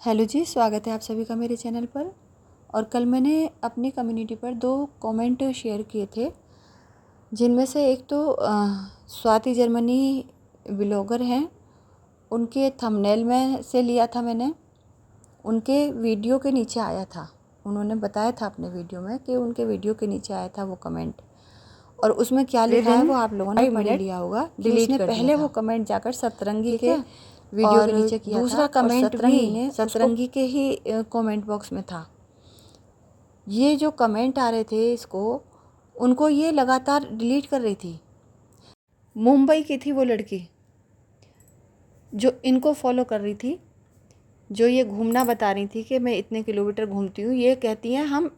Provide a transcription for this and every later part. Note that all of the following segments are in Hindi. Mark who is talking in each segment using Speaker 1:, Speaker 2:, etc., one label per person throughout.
Speaker 1: हेलो जी, स्वागत है आप सभी का मेरे चैनल पर। और कल मैंने अपनी कम्युनिटी पर 2 कमेंट शेयर किए थे, जिनमें से एक तो स्वाति जर्मनी ब्लॉगर हैं, उनके थंबनेल में से लिया था मैंने। उनके वीडियो के नीचे आया था, उन्होंने बताया था अपने वीडियो में कि उनके वीडियो के नीचे आया था वो कमेंट, और उसमें क्या लिखा है वो आप लोगों ने पढ़ लिया होगा। डिलीट कर पहले वो कमेंट जाकर सतरंगी के वीडियो के नीचे किया दूसरा था, कमेंट सतरंगी ने सतरंगी के ही कमेंट बॉक्स में था। ये जो कमेंट आ रहे थे उनको ये लगातार डिलीट कर रही थी। मुंबई की थी वो लड़की जो इनको फॉलो कर रही थी, जो ये घूमना बता रही थी कि मैं इतने किलोमीटर घूमती हूँ। ये कहती हैं हम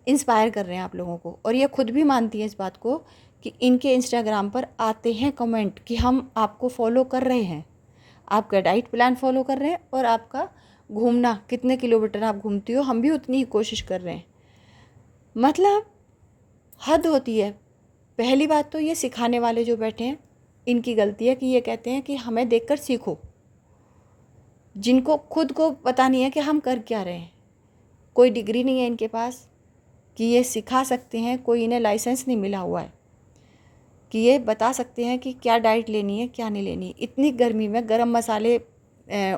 Speaker 1: इंस्पायर कर रहे हैं आप लोगों को, और ये खुद भी मानती है इस बात को कि इनके इंस्टाग्राम पर आते हैं कमेंट कि हम आपको फॉलो कर रहे हैं, आपका डाइट प्लान फॉलो कर रहे हैं, और आपका घूमना कितने किलोमीटर आप घूमती हो हम भी उतनी ही कोशिश कर रहे हैं। मतलब हद होती है। पहली बात तो ये सिखाने वाले जो बैठे हैं इनकी गलती है कि ये कहते हैं कि हमें देखकर सीखो, जिनको खुद को पता नहीं है कि हम कर क्या रहे हैं। कोई डिग्री नहीं है इनके पास कि ये सिखा सकते हैं, कोई इन्हें लाइसेंस नहीं मिला हुआ है कि ये बता सकते हैं कि क्या डाइट लेनी है क्या नहीं लेनी। इतनी गर्मी में गरम मसाले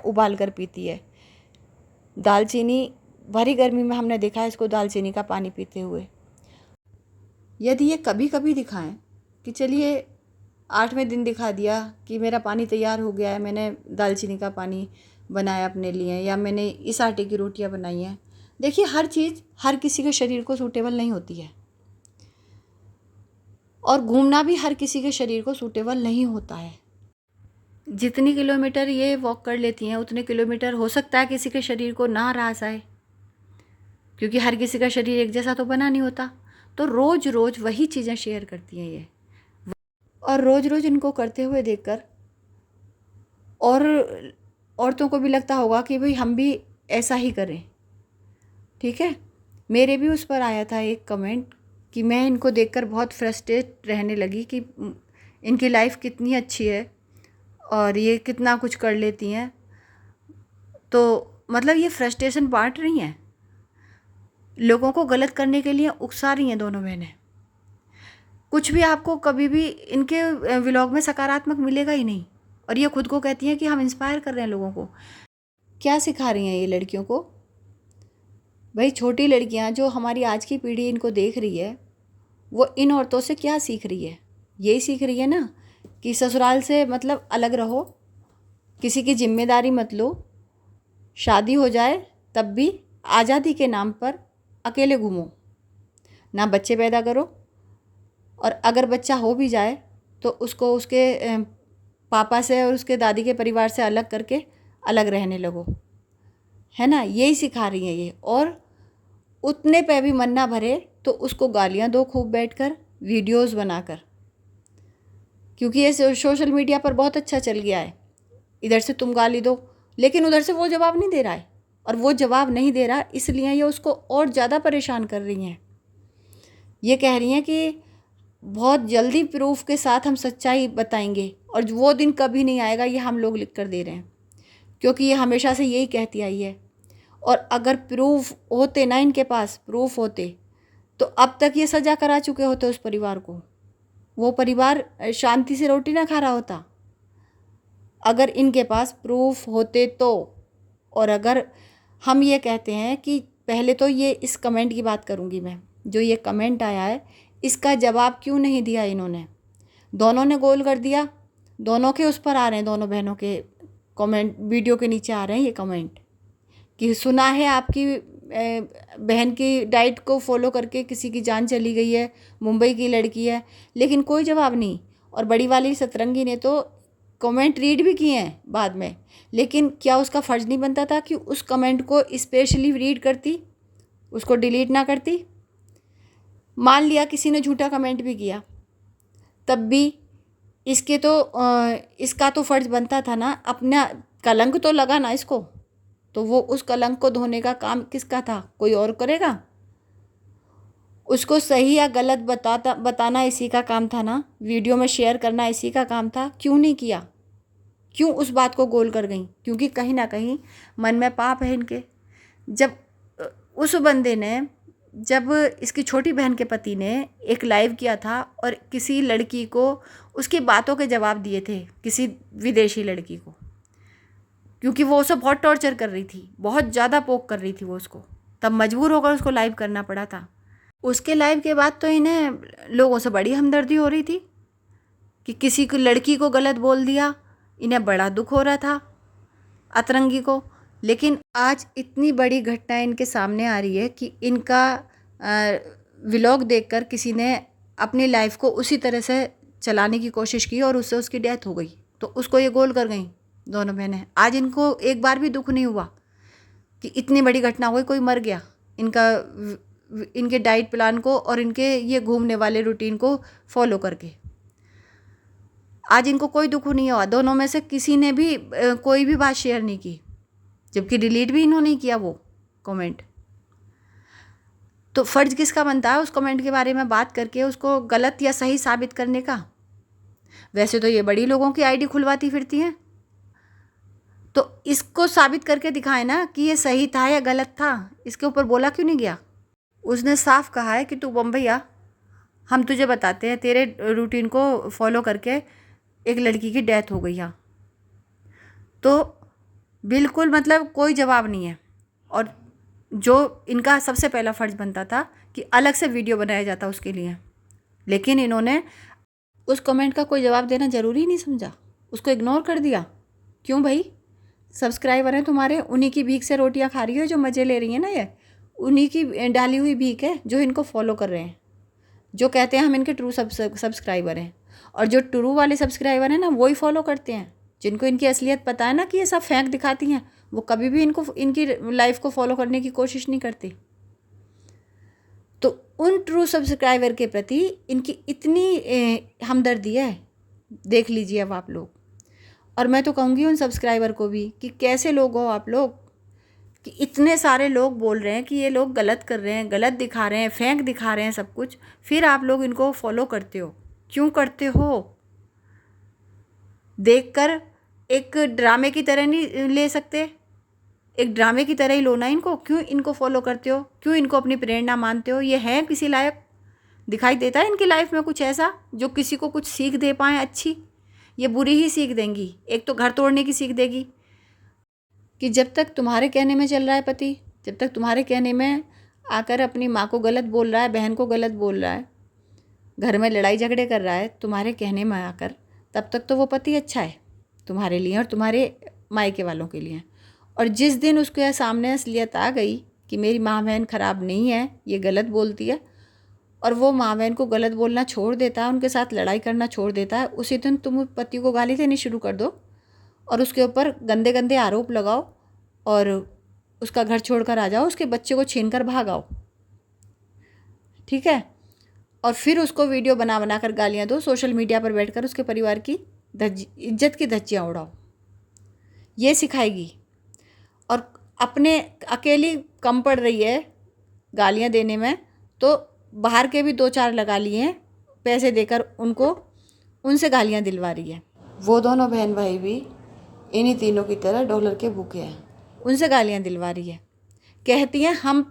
Speaker 1: उबाल कर पीती है। दालचीनी भरी गर्मी में हमने देखा है इसको दालचीनी का पानी पीते हुए। यदि ये कभी कभी दिखाएं कि चलिए 8वें दिन दिखा दिया कि मेरा पानी तैयार हो गया है, मैंने दालचीनी का पानी बनाया अपने लिए, या मैंने इस आटे की रोटियां बनाई हैं। देखिए, हर चीज़ हर किसी के शरीर को सूटेबल नहीं होती है, और घूमना भी हर किसी के शरीर को सूटेबल नहीं होता है। जितनी किलोमीटर ये वॉक कर लेती हैं उतने किलोमीटर हो सकता है किसी के शरीर को ना रास आए, क्योंकि हर किसी का शरीर एक जैसा तो बना नहीं होता। तो रोज़ रोज़ वही चीज़ें शेयर करती हैं ये, और रोज़ रोज़ इनको करते हुए देखकर और औरतों को भी लगता होगा कि भाई हम भी ऐसा ही करें। ठीक है, मेरे भी उस पर आया था एक कमेंट कि मैं इनको देखकर बहुत फ्रस्ट्रेट रहने लगी कि इनकी लाइफ कितनी अच्छी है और ये कितना कुछ कर लेती हैं। तो मतलब ये फ्रस्ट्रेशन बांट रही हैं, लोगों को गलत करने के लिए उकसा रही हैं दोनों बहनें। कुछ भी आपको कभी भी इनके व्लॉग में सकारात्मक मिलेगा ही नहीं, और ये खुद को कहती हैं कि हम इंस्पायर कर रहे हैं लोगों को। क्या सिखा रही हैं ये लड़कियों को? भाई, छोटी लड़कियां जो हमारी आज की पीढ़ी इनको देख रही है, वो इन औरतों से क्या सीख रही है? यही सीख रही है ना कि ससुराल से मतलब अलग रहो, किसी की जिम्मेदारी मत लो, शादी हो जाए तब भी आज़ादी के नाम पर अकेले घूमो, ना बच्चे पैदा करो, और अगर बच्चा हो भी जाए तो उसको उसके पापा से और उसके दादी के परिवार से अलग करके अलग रहने लगो, है ना? यही सिखा रही हैं ये। और उतने पे भी मन ना भरे तो उसको गालियाँ दो खूब बैठकर, वीडियोस बनाकर, क्योंकि ये सोशल मीडिया पर बहुत अच्छा चल गया है। इधर से तुम गाली दो, लेकिन उधर से वो जवाब नहीं दे रहा है, और वो जवाब नहीं दे रहा इसलिए ये उसको और ज़्यादा परेशान कर रही हैं। ये कह रही हैं कि बहुत जल्दी प्रूफ के साथ हम सच्चाई बताएंगे, और वो दिन कभी नहीं आएगा, ये हम लोग लिख कर दे रहे हैं, क्योंकि ये हमेशा से यही कहती आई है। और अगर प्रूफ होते ना, इनके पास प्रूफ होते तो अब तक ये सजा करा चुके होते उस परिवार को। वो परिवार शांति से रोटी ना खा रहा होता अगर इनके पास प्रूफ होते तो। और अगर हम ये कहते हैं कि पहले तो ये इस कमेंट की बात करूँगी मैं, जो ये कमेंट आया है इसका जवाब क्यों नहीं दिया इन्होंने? दोनों ने गोल कर दिया, दोनों के उस पर आ रहे हैं, दोनों बहनों के कमेंट वीडियो के नीचे आ रहे हैं ये कमेंट कि सुना है आपकी बहन की डाइट को फॉलो करके किसी की जान चली गई है, मुंबई की लड़की है, लेकिन कोई जवाब नहीं। और बड़ी वाली सतरंगी ने तो कमेंट रीड भी किए हैं बाद में, लेकिन क्या उसका फ़र्ज़ नहीं बनता था कि उस कमेंट को स्पेशली रीड करती, उसको डिलीट ना करती? मान लिया किसी ने झूठा कमेंट भी किया, तब भी इसका तो फ़र्ज़ बनता था ना, अपना कलंक तो लगा ना इसको, तो वो उस कलंक को धोने का काम किसका था? कोई और करेगा? उसको सही या गलत बताना इसी का काम था ना, वीडियो में शेयर करना इसी का काम था, क्यों नहीं किया? क्यों उस बात को गोल कर गई? क्योंकि कहीं ना कहीं मन में पाप है इनके। जब उस बंदे ने, जब इसकी छोटी बहन के पति ने एक लाइव किया था और किसी लड़की को उसकी बातों के जवाब दिए थे, किसी विदेशी लड़की को, क्योंकि वो उसे बहुत टॉर्चर कर रही थी, बहुत ज़्यादा पोक कर रही थी वो उसको, तब मजबूर होकर उसको लाइव करना पड़ा था। उसके लाइव के बाद तो इन्हें लोगों से बड़ी हमदर्दी हो रही थी कि किसी को, लड़की को गलत बोल दिया, इन्हें बड़ा दुख हो रहा था अतरंगी को। लेकिन आज इतनी बड़ी घटना इनके सामने आ रही है कि इनका व्लॉग देखकर किसी ने अपनी लाइफ को उसी तरह से चलाने की कोशिश की और उससे उसकी डेथ हो गई, तो उसको ये गोल कर गई दोनों बहनें। आज इनको एक बार भी दुख नहीं हुआ कि इतनी बड़ी घटना हो गई, कोई मर गया इनका, इनके डाइट प्लान को और इनके ये घूमने वाले रूटीन को फॉलो करके। आज इनको कोई दुख नहीं हुआ। दोनों में से किसी ने भी कोई भी बात शेयर नहीं की, जबकि डिलीट भी इन्होंने किया वो कमेंट। तो फ़र्ज़ किसका बनता है उस कमेंट के बारे में बात करके उसको गलत या सही साबित करने का? वैसे तो ये बड़ी लोगों की आईडी खुलवाती फिरती हैं, तो इसको साबित करके दिखाए ना कि ये सही था या गलत था। इसके ऊपर बोला क्यों नहीं गया? उसने साफ कहा है कि तू बम्बई आ, हम तुझे बताते हैं, तेरे रूटीन को फॉलो करके एक लड़की की डेथ हो गई यहाँ। तो बिल्कुल मतलब कोई जवाब नहीं है। और जो इनका सबसे पहला फ़र्ज़ बनता था कि अलग से वीडियो बनाया जाता उसके लिए, लेकिन इन्होंने उस कमेंट का कोई जवाब देना ज़रूरी नहीं समझा, उसको इग्नोर कर दिया। क्यों भाई? सब्सक्राइबर हैं तुम्हारे, उन्हीं की भीख से रोटियां खा रही हो, जो मज़े ले रही हैं ना, ये उन्हीं की डाली हुई भीख है जो इनको फॉलो कर रहे हैं, जो कहते हैं हम इनके ट्रू सब्सक्राइबर हैं। और जो ट्रू वाले सब्सक्राइबर हैं ना, वही फॉलो करते हैं। जिनको इनकी असलियत पता है ना कि ये सब फेंक दिखाती हैं, वो कभी भी इनको, इनकी लाइफ को फॉलो करने की कोशिश नहीं करती। तो उन ट्रू सब्सक्राइबर के प्रति इनकी इतनी हमदर्दी है, देख लीजिए अब आप लोग। और मैं तो कहूँगी उन सब्सक्राइबर को भी कि कैसे लोग हो आप लोग, कि इतने सारे लोग बोल रहे हैं कि ये लोग गलत कर रहे हैं, गलत दिखा रहे हैं, फेंक दिखा रहे हैं सब कुछ, फिर आप लोग इनको फॉलो करते हो। क्यों करते हो? देखकर एक ड्रामे की तरह नहीं ले सकते? एक ड्रामे की तरह ही लो ना इनको। क्यों इनको फॉलो करते हो? क्यों इनको अपनी प्रेरणा मानते हो? ये है किसी लायक? दिखाई देता है इनकी लाइफ में कुछ ऐसा जो किसी को कुछ सीख दे पाए अच्छी? ये बुरी ही सीख देंगी। एक तो घर तोड़ने की सीख देगी कि जब तक तुम्हारे कहने में चल रहा है पति, जब तक तुम्हारे कहने में आकर अपनी माँ को गलत बोल रहा है, बहन को गलत बोल रहा है, घर में लड़ाई झगड़े कर रहा है तुम्हारे कहने में आकर, तब तक तो वो पति अच्छा है तुम्हारे लिए और तुम्हारे मायके वालों के लिए। और जिस दिन उसके सामने असलियत आ गई कि मेरी माँ बहन ख़राब नहीं है, ये गलत बोलती है, और वो माँ बहन को गलत बोलना छोड़ देता है, उनके साथ लड़ाई करना छोड़ देता है, उसी दिन तुम पति को गाली देनी शुरू कर दो और उसके ऊपर गंदे गंदे आरोप लगाओ और उसका घर छोड़कर आ जाओ, उसके बच्चे को छीन कर भाग आओ, ठीक है? और फिर उसको वीडियो बना बना कर गालियाँ दो, सोशल मीडिया पर बैठकर उसके परिवार की इज्जत की धज्जियाँ उड़ाओ। ये सिखाएगी। और अपने अकेली कम पड़ रही है गालियाँ देने में, तो बाहर के भी 2-4 लगा लिए हैं पैसे देकर उनको, उनसे गालियाँ दिलवा रही है। वो दोनों बहन भाई भी इन्हीं तीनों की तरह डॉलर के भूखे हैं, उनसे गालियाँ दिलवा रही है। कहती हैं हम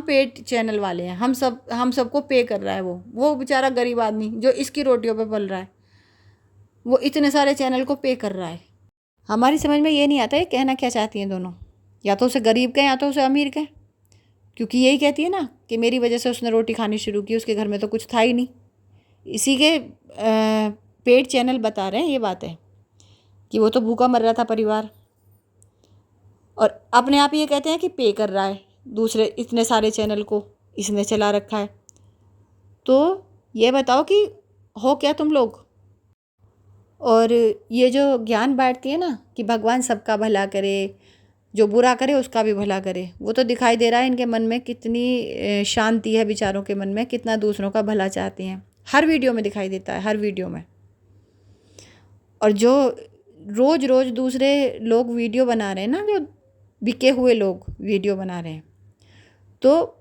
Speaker 1: पेड चैनल वाले हैं, हम सबको पे कर रहा है वो बेचारा गरीब आदमी जो इसकी रोटियों पे पल रहा है, वो इतने सारे चैनल को पे कर रहा है। हमारी समझ में ये नहीं आता है कहना क्या चाहती हैं दोनों, या तो उसे गरीब कहें या तो उसे अमीर कहें, क्योंकि यही कहती है ना कि मेरी वजह से उसने रोटी खानी शुरू की, उसके घर में तो कुछ था ही नहीं। इसी के पेड चैनल बता रहे हैं ये बात है कि वो तो भूखा मर रहा था परिवार, और अपने आप ये कहते हैं कि पे कर रहा है दूसरे इतने सारे चैनल को, इसने चला रखा है। तो ये बताओ कि हो क्या तुम लोग? और ये जो ज्ञान बांटती है ना कि भगवान सबका भला करे, जो बुरा करे उसका भी भला करे, वो तो दिखाई दे रहा है इनके मन में कितनी शांति है, विचारों के मन में कितना दूसरों का भला चाहती हैं। हर वीडियो में दिखाई देता है, हर वीडियो में। और जो रोज़ रोज़ दूसरे लोग वीडियो बना रहे हैं ना, जो बिके हुए लोग वीडियो बना रहे हैं, तो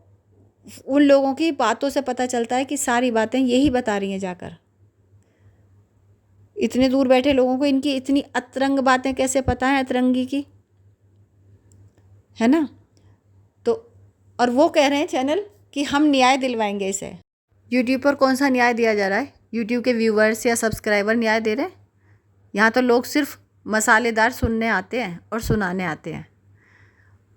Speaker 1: उन लोगों की बातों से पता चलता है कि सारी बातें यही बता रही हैं जाकर। इतने दूर बैठे लोगों को इनकी इतनी अतरंग बातें कैसे पता है, अतरंगी की, है ना। तो और वो कह रहे हैं चैनल कि हम न्याय दिलवाएंगे इसे। यूट्यूब पर कौन सा न्याय दिया जा रहा है? यूट्यूब के व्यूवर्स या सब्सक्राइबर न्याय दे रहे हैं? यहाँ तो लोग सिर्फ मसालेदार सुनने आते हैं और सुनाने आते हैं,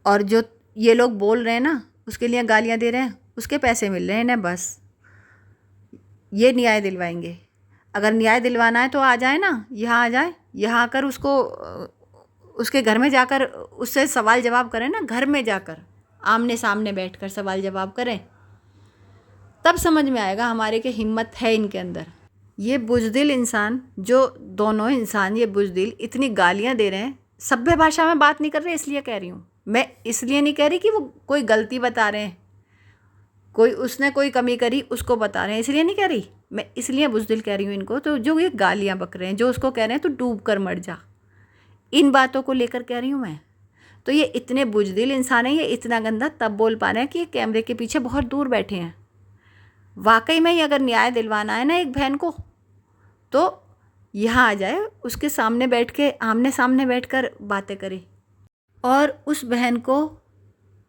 Speaker 1: और जो ये लोग बोल रहे हैं ना उसके लिए गालियाँ दे रहे हैं, उसके पैसे मिल रहे हैं इन्हें, बस। ये न्याय दिलवाएंगे। अगर न्याय दिलवाना है तो आ जाए ना, यहाँ आ जाए, यहाँ आकर उसको उसके घर में जाकर उससे सवाल जवाब करें ना, घर में जाकर आमने सामने बैठकर सवाल जवाब करें, तब समझ में आएगा हमारे की हिम्मत है इनके अंदर। ये बुज़दिल इंसान, जो दोनों इंसान ये बुज़दिल इतनी गालियाँ दे रहे हैं, सभ्य भाषा में बात नहीं कर रहे, इसलिए कह रही हूँ मैं। इसलिए नहीं कह रही कि वो कोई गलती बता रहे हैं, कोई उसने कोई कमी करी उसको बता रहे हैं, इसलिए नहीं कह रही मैं। इसलिए बुज़दिल कह रही हूँ इनको। तो जो ये गालियाँ बक रहे हैं, जो उसको कह रहे हैं तो डूब कर मर जा, इन बातों को लेकर कह रही हूँ मैं। तो ये इतने बुज़दिल इंसान हैं, ये इतना गंदा तब बोल पा रहे हैं कि ये कैमरे के पीछे बहुत दूर बैठे हैं। वाकई में ही अगर न्याय दिलवाना है ना एक बहन को, तो यहाँ आ जाए, उसके सामने बैठ के आमने सामने बैठकर बातें करे, और उस बहन को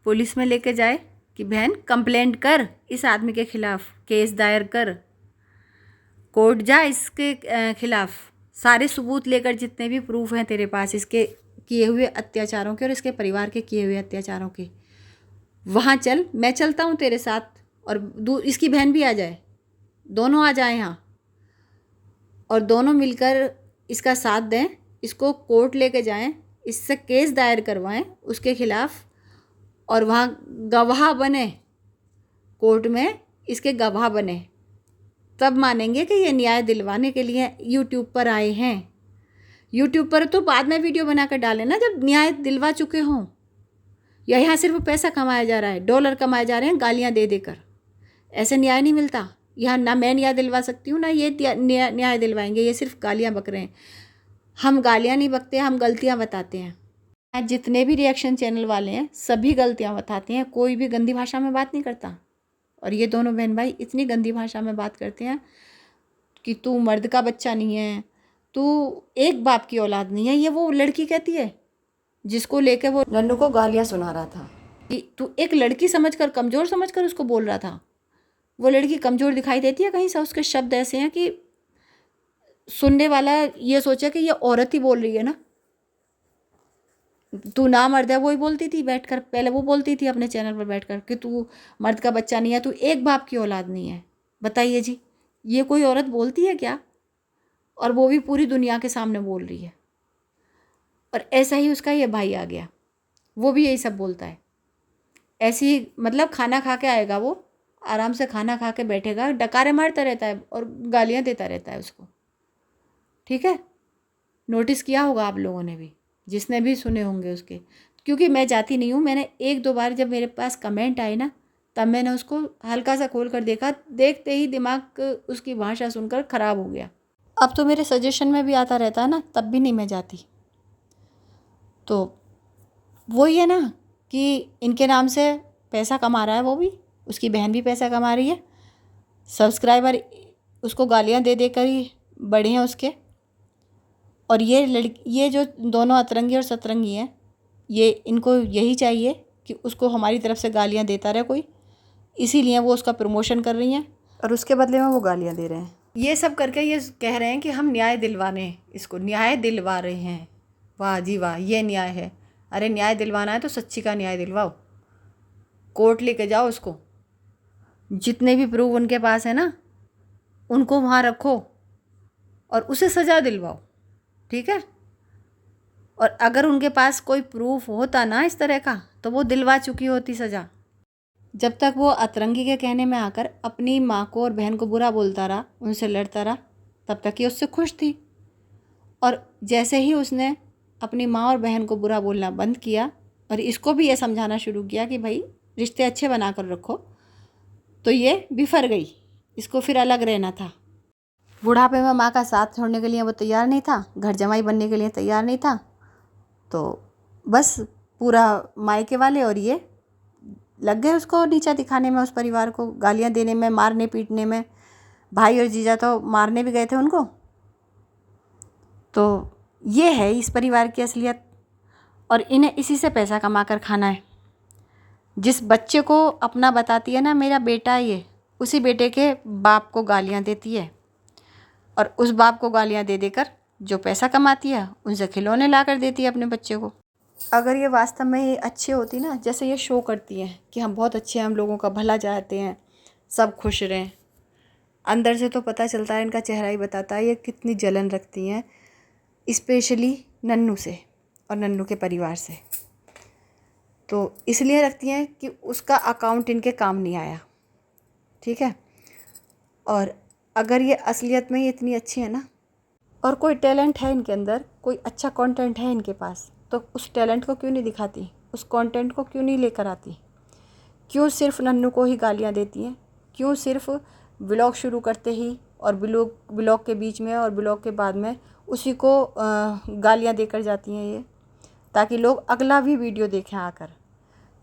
Speaker 1: पुलिस में लेके जाए कि बहन कंप्लेंट कर, इस आदमी के खिलाफ केस दायर कर, कोर्ट जा, इसके खिलाफ सारे सबूत लेकर, जितने भी प्रूफ हैं तेरे पास इसके किए हुए अत्याचारों के और इसके परिवार के किए हुए अत्याचारों के, वहाँ चल, मैं चलता हूँ तेरे साथ, और इसकी बहन भी आ जाए, दोनों आ जाए यहाँ, और दोनों मिलकर इसका साथ दें, इसको कोर्ट लेके जाएं, इससे केस दायर करवाएं उसके खिलाफ, और वहाँ गवाह बने, कोर्ट में इसके गवाह बने, तब मानेंगे कि ये न्याय दिलवाने के लिए यूट्यूब पर आए हैं। यूट्यूब पर तो बाद में वीडियो बनाकर डालें ना, जब न्याय दिलवा चुके हों। या यहाँ सिर्फ पैसा कमाया जा रहा है, डॉलर कमाए जा रहे हैं गालियाँ दे देकर। ऐसे न्याय नहीं मिलता यहाँ, ना मैं न्याय दिलवा सकती हूँ ना ये न्याय दिलवाएंगे। ये सिर्फ गालियाँ बक रहे हैं। हम गालियाँ नहीं बकते, हम गलतियाँ बताते हैं। जितने भी रिएक्शन चैनल वाले हैं सभी गलतियाँ बताते हैं, कोई भी गंदी भाषा में बात नहीं करता। और ये दोनों बहन भाई इतनी गंदी भाषा में बात करते हैं कि तू मर्द का बच्चा नहीं है, तू एक बाप की औलाद नहीं है। ये वो लड़की कहती है जिसको लेके वो नन्नू को गालियाँ सुना रहा था कि तू एक लड़की समझकर, कमज़ोर समझकर उसको बोल रहा था। वो लड़की कमज़ोर दिखाई देती है कहीं से, उसके शब्द ऐसे हैं कि सुनने वाला ये सोचे कि ये औरत ही बोल रही है ना। तू ना मर्द है, वो ही बोलती थी बैठकर, पहले वो बोलती थी अपने चैनल पर बैठकर कि तू मर्द का बच्चा नहीं है, तू एक बाप की औलाद नहीं है। बताइए जी, ये कोई औरत बोलती है क्या? और वो भी पूरी दुनिया के सामने बोल रही है। और ऐसा ही उसका ये भाई आ गया, वो भी यही सब बोलता है। ऐसे ही मतलब खाना खा के आएगा, वो आराम से खाना खा के बैठेगा, डकारे मारता रहता है और गालियाँ देता रहता है उसको। ठीक है, नोटिस किया होगा आप लोगों ने भी, जिसने भी सुने होंगे उसके। क्योंकि मैं जाती नहीं हूँ, मैंने एक दो बार जब मेरे पास कमेंट आए ना, तब मैंने उसको हल्का सा खोल कर देखा, देखते ही दिमाग उसकी भाषा सुनकर ख़राब हो गया। अब तो मेरे सजेशन में भी आता रहता है ना, तब भी नहीं मैं जाती। तो वही है ना कि इनके नाम से पैसा कमा रहा है वो भी, उसकी बहन भी पैसा कमा रही है, सब्सक्राइबर उसको गालियाँ दे देकर ही बड़े हैं उसके। और ये जो दोनों अतरंगी और सतरंगी हैं, ये इनको यही चाहिए कि उसको हमारी तरफ से गालियाँ देता रहे कोई, इसीलिए वो उसका प्रमोशन कर रही हैं और उसके बदले में वो गालियाँ दे रहे हैं। ये सब करके ये कह रहे हैं कि हम न्याय दिलवाने, इसको न्याय दिलवा रहे हैं। वाह जी वाह, ये न्याय है। अरे न्याय दिलवाना है तो सच्ची का न्याय दिलवाओ, कोर्ट लेके जाओ उसको, जितने भी प्रूफ उनके पास है ना उनको वहाँ रखो और उसे सज़ा दिलवाओ। ठीक है, और अगर उनके पास कोई प्रूफ होता ना इस तरह का, तो वो दिलवा चुकी होती सज़ा। जब तक वो अतरंगी के कहने में आकर अपनी माँ को और बहन को बुरा बोलता रहा, उनसे लड़ता रहा, तब तक ये उससे खुश थी। और जैसे ही उसने अपनी माँ और बहन को बुरा बोलना बंद किया और इसको भी ये समझाना शुरू किया कि भाई रिश्ते अच्छे बना कर रखो, तो ये बिफर गई। इसको फिर अलग रहना था। बुढ़ापे में माँ का साथ छोड़ने के लिए वो तैयार नहीं था, घर जमाई बनने के लिए तैयार नहीं था। तो बस पूरा मायके वाले और ये लग गए उसको नीचा दिखाने में, उस परिवार को गालियाँ देने में, मारने पीटने में। भाई और जीजा तो मारने भी गए थे उनको। तो ये है इस परिवार की असलियत, और इन्हें इसी से पैसा कमा कर खाना है। जिस बच्चे को अपना बताती है ना मेरा बेटा ये, उसी बेटे के बाप को गालियाँ देती है, और उस बाप को गालियाँ दे देकर जो पैसा कमाती है उनसे खिलौने ला कर देती है अपने बच्चे को। अगर ये वास्तव में ये अच्छी होती ना, जैसे ये शो करती हैं कि हम बहुत अच्छे हैं, हम लोगों का भला चाहते हैं, सब खुश रहें, अंदर से तो पता चलता है, इनका चेहरा ही बताता है ये कितनी जलन रखती हैं, स्पेशली नन्नू से और नन्नू के परिवार से। तो इसलिए रखती हैं कि उसका अकाउंट इनके काम नहीं आया, ठीक है। और अगर ये असलियत में ये इतनी अच्छी है ना, और कोई टैलेंट है इनके अंदर, कोई अच्छा कंटेंट है इनके पास, तो उस टैलेंट को क्यों नहीं दिखाती, उस कंटेंट को क्यों नहीं लेकर आती? क्यों सिर्फ नन्नू को ही गालियाँ देती हैं? क्यों सिर्फ व्लॉग शुरू करते ही और व्लॉग के बीच में और व्लॉग के बाद में उसी को गालियाँ देकर जाती हैं ये, ताकि लोग अगला भी वीडियो देखें आकर।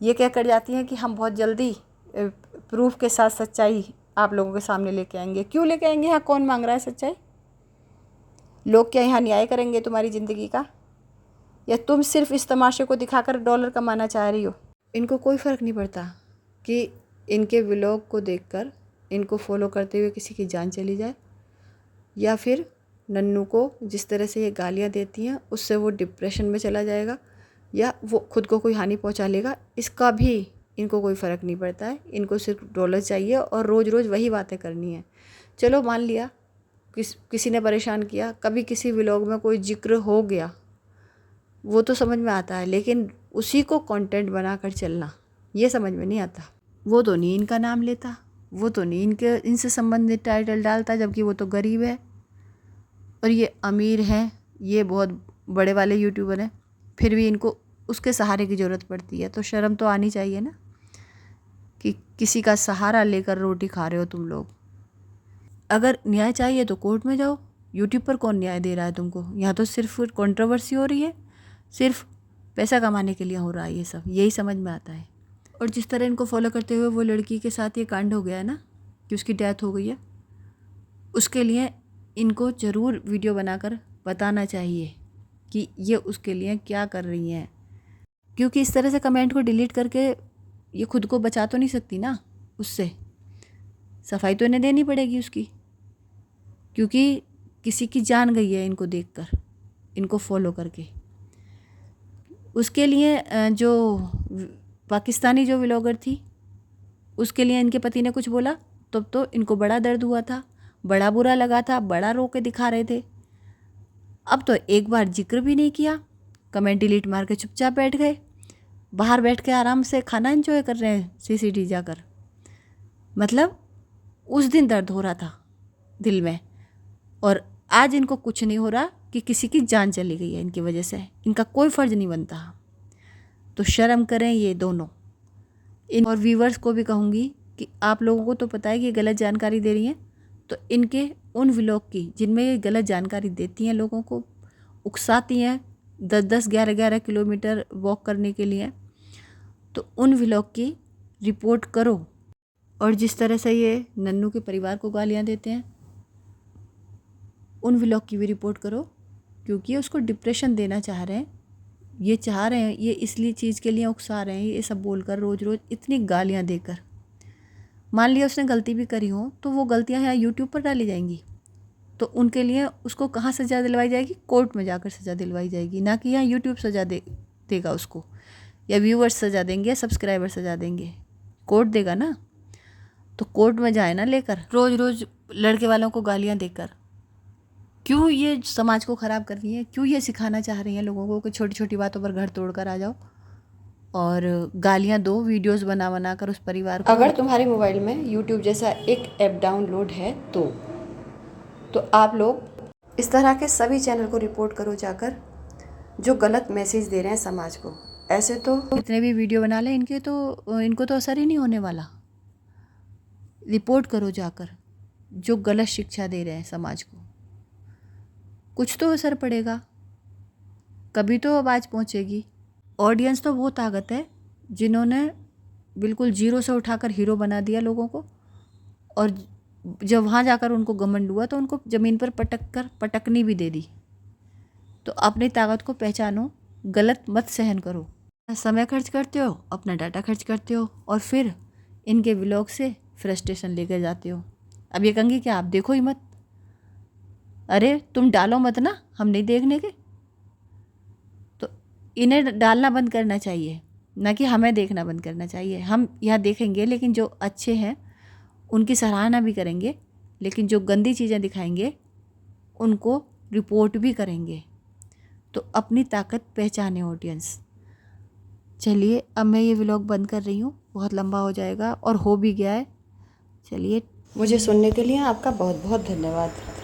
Speaker 1: ये कह कर जाती हैं कि हम बहुत जल्दी प्रूफ के साथ सच्चाई आप लोगों के सामने लेके आएंगे। क्यों लेके आएंगे? यहाँ कौन मांग रहा है सच्चाई? लोग क्या यहाँ न्याय करेंगे तुम्हारी ज़िंदगी का, या तुम सिर्फ इस तमाशे को दिखाकर डॉलर कमाना चाह रही हो? इनको कोई फ़र्क नहीं पड़ता कि इनके व्लॉग को देखकर इनको फॉलो करते हुए किसी की जान चली जाए, या फिर नन्नू को जिस तरह से ये गालियाँ देती हैं उससे वो डिप्रेशन में चला जाएगा, या वो खुद को कोई हानि पहुंचा लेगा। इसका भी इनको कोई फ़र्क नहीं पड़ता है। इनको सिर्फ डॉलर चाहिए और रोज़ रोज़ वही बातें करनी है। चलो मान लिया किसी ने परेशान किया, कभी किसी व्लॉग में कोई जिक्र हो गया, वो तो समझ में आता है, लेकिन उसी को कंटेंट बनाकर चलना ये समझ में नहीं आता। वो तो नहीं इनका नाम लेता, वो तो नहीं इनसे संबंधित टाइटल डालता, जबकि वो तो गरीब है और ये अमीर हैं, ये बहुत बड़े वाले यूट्यूबर हैं, फिर भी इनको उसके सहारे की ज़रूरत पड़ती है। तो शर्म तो आनी चाहिए ना कि किसी का सहारा लेकर रोटी खा रहे हो तुम लोग। अगर न्याय चाहिए तो कोर्ट में जाओ, यूट्यूब पर कौन न्याय दे रहा है तुमको? यहाँ तो सिर्फ कंट्रोवर्सी हो रही है, सिर्फ पैसा कमाने के लिए हो रहा है ये सब, यही समझ में आता है। और जिस तरह इनको फॉलो करते हुए वो लड़की के साथ ये कांड हो गया है ना कि उसकी डेथ हो गई है, उसके लिए इनको ज़रूर वीडियो बनाकर बताना चाहिए कि ये उसके लिए क्या कर रही हैं, क्योंकि इस तरह से कमेंट को डिलीट करके ये खुद को बचा तो नहीं सकती ना, उससे सफाई तो इन्हें देनी पड़ेगी उसकी, क्योंकि किसी की जान गई है इनको देखकर, इनको फॉलो करके। उसके लिए जो पाकिस्तानी जो व्लॉगर थी, उसके लिए इनके पति ने कुछ बोला तब तो इनको बड़ा दर्द हुआ था, बड़ा बुरा लगा था, बड़ा रो के दिखा रहे थे। अब तो एक बार जिक्र भी नहीं किया, कमेंट डिलीट मार के चुपचाप बैठ गए, बाहर बैठ के आराम से खाना एंजॉय कर रहे हैं सीसीडी जाकर। मतलब उस दिन दर्द हो रहा था दिल में, और आज इनको कुछ नहीं हो रहा कि किसी की जान चली गई है इनकी वजह से। इनका कोई फ़र्ज नहीं बनता, तो शर्म करें ये दोनों। और व्यूवर्स को भी कहूँगी कि आप लोगों को तो पता है कि गलत जानकारी दे रही हैं, तो इनके उन व्लॉग की जिनमें ये गलत जानकारी देती हैं, लोगों को उकसाती हैं 10-10, 11-11 किलोमीटर वॉक करने के लिए, तो उन व्लॉग की रिपोर्ट करो। और जिस तरह से ये नन्नू के परिवार को गालियाँ देते हैं, उन व्लॉग की भी रिपोर्ट करो, क्योंकि ये उसको डिप्रेशन देना चाह रहे हैं। ये चाह रहे हैं, ये इसलिए चीज़ के लिए उकसा रहे हैं, ये सब बोलकर रोज़ रोज़ इतनी गालियाँ देकर। मान लिया उसने गलती भी करी हो, तो वो गलतियाँ यहाँ यूट्यूब पर डाली जाएंगी, तो उनके लिए उसको कहाँ सज़ा दिलवाई जाएगी? कोर्ट में जाकर सज़ा दिलवाई जाएगी, ना कि यहाँ यूट्यूब सज़ा देगा उसको, या व्यूवर्स सज़ा देंगे, या सब्सक्राइबर सज़ा देंगे। कोर्ट देगा ना, तो कोर्ट में जाए ना लेकर, रोज़ रोज़ लड़के वालों को गालियाँ देकर। क्यों ये समाज को ख़राब कर रही हैं? क्यों ये सिखाना चाह रही हैं लोगों को कि छोटी छोटी बातों पर घर तोड़ कर आ जाओ और गालियाँ दो, वीडियोस बना कर उस परिवार को? अगर तुम्हारे मोबाइल में यूट्यूब जैसा एक ऐप डाउनलोड है तो आप लोग इस तरह के सभी चैनल को रिपोर्ट करो जाकर, जो गलत मैसेज दे रहे हैं समाज को। ऐसे तो जितने भी वीडियो बना लें इनको तो असर ही नहीं होने वाला। रिपोर्ट करो जाकर, जो गलत शिक्षा दे रहे हैं समाज को, कुछ तो असर पड़ेगा, कभी तो आवाज़ पहुंचेगी। ऑडियंस तो वो ताकत है जिन्होंने बिल्कुल जीरो से उठाकर हीरो बना दिया लोगों को, और जब वहाँ जाकर उनको घमंड हुआ तो उनको ज़मीन पर पटकनी भी दे दी। तो अपनी ताकत को पहचानो, गलत मत सहन करो। समय खर्च करते हो, अपना डाटा खर्च करते हो और फिर इनके व्लॉग से फ्रस्ट्रेशन लेकर जाते हो। अब ये कहूँगी कि आप देखो ही मत, अरे तुम डालो मत ना, हम नहीं देखने के। तो इन्हें डालना बंद करना चाहिए, ना कि हमें देखना बंद करना चाहिए। हम यह देखेंगे लेकिन जो अच्छे हैं उनकी सराहना भी करेंगे, लेकिन जो गंदी चीज़ें दिखाएंगे उनको रिपोर्ट भी करेंगे। तो अपनी ताकत पहचाने ऑडियंस। चलिए अब मैं ये व्लॉग बंद कर रही हूँ, बहुत लंबा हो जाएगा और हो भी गया है। चलिए,
Speaker 2: मुझे सुनने के लिए आपका बहुत बहुत धन्यवाद।